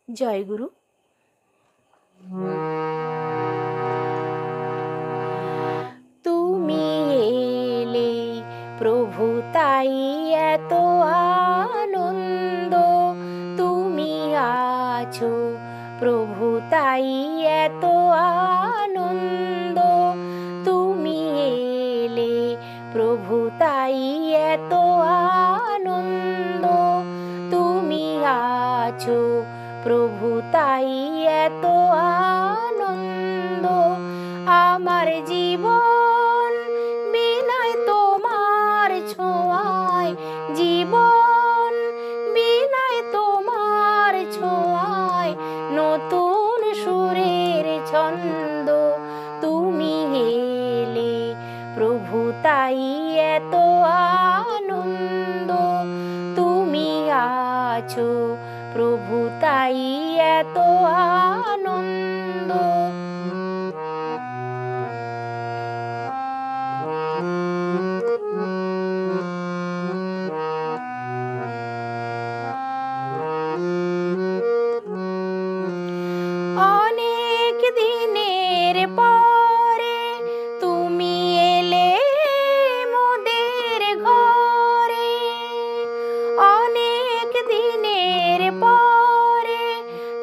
জয় গুরু। তুমি এলে প্রভু তাই এত আনন্দ, তুমি আছো প্রভু তাই এত আনন্দ, তুমি এলে প্রভু তাই এত আনন্দ, তুমি আছো প্রভু তাই এত আনন্দ। আমার জীবন বিনায় তোমার ছোঁয়ায়, জীবন বিনায় তোমার ছোঁয়ায় নতুন সুরের ছন্দ, তুমি এলে প্রভু তাই এত আনন্দ, তুমি আছো প্রভু তাই এত আনন্দ। অনেক দিনের পরে তুমি এলে মোদের ঘরে, অনেক দিনের পরে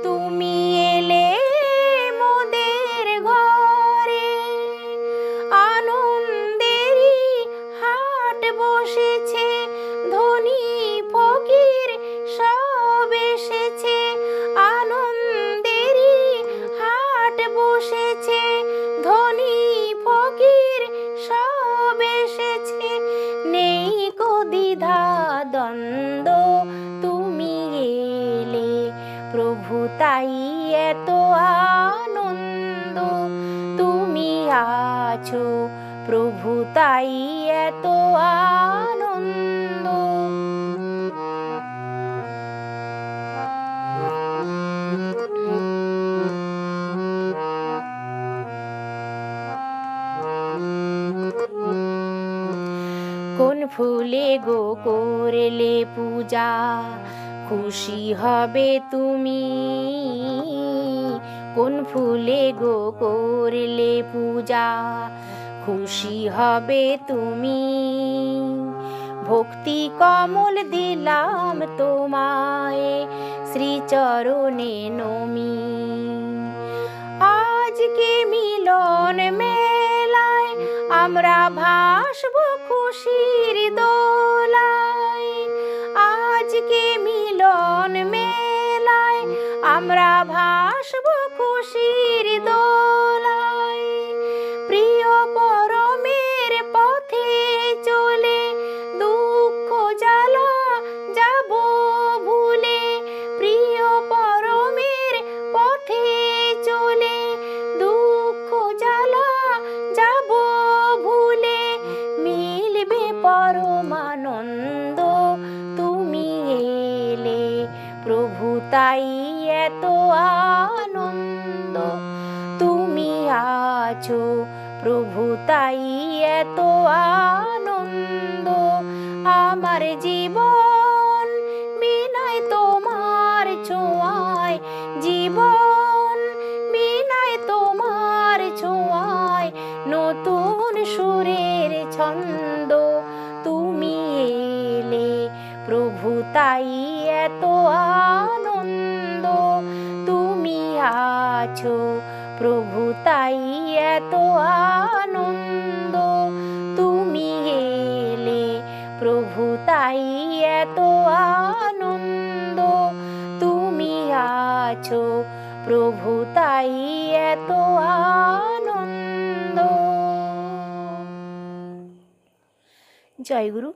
তুমি এলে মোদের ঘরে, আনন্দেরই হাট বসেছে, ধনী ফকির সব এসেছে, আনন্দেরই হাট বসেছে, ধনী ফকির সব এসেছে, নেই কো দ্বিধা দ্বন্দ্ব, তুমি এলে প্রভু তাই এত আনন্দ, তুমি আছো প্রভু তাই এত আনন্দ। কোন ফুলে গো করলে পূজা, খুশি হবে তুমি, কোন ফুলে গো করলে পূজা, খুশি হবে তুমি, ভক্তি কমল দিলাম তোমায়, শ্রীচরণে নমি। আজকে মিলন মেলায় আমরা ভাসবো খুশির দোলায়, আজকে মিলন মেলায় আমরা ভাসবো খুশির দোলায়, প্রিয় পরমের পথে চলে দুঃখ জ্বালা যাব ভুলে, প্রিয় পরমের পথে চলে দুঃখ জ্বালা যাব ভুলে, মিলবে পরমানন্দ, তুমি এলে প্রভু তাই এত আনন্দ, তুমি আছো প্রভু তাই এত আনন্দ। আমার জীবন বিনায় তোমার ছোঁয়ায়, জীবন বিনায় তোমার ছোঁয়ায় নতুন সুরের ছন্দ, তুমি এলে প্রভু তাই এত আনন্দ, তুমি আছো প্রভু তাই এত আনন্দ, তুমি এলে প্রভু তাই এত আনন্দ, তুমি আছো প্রভু তাই এত আনন্দ। জয় গুরু।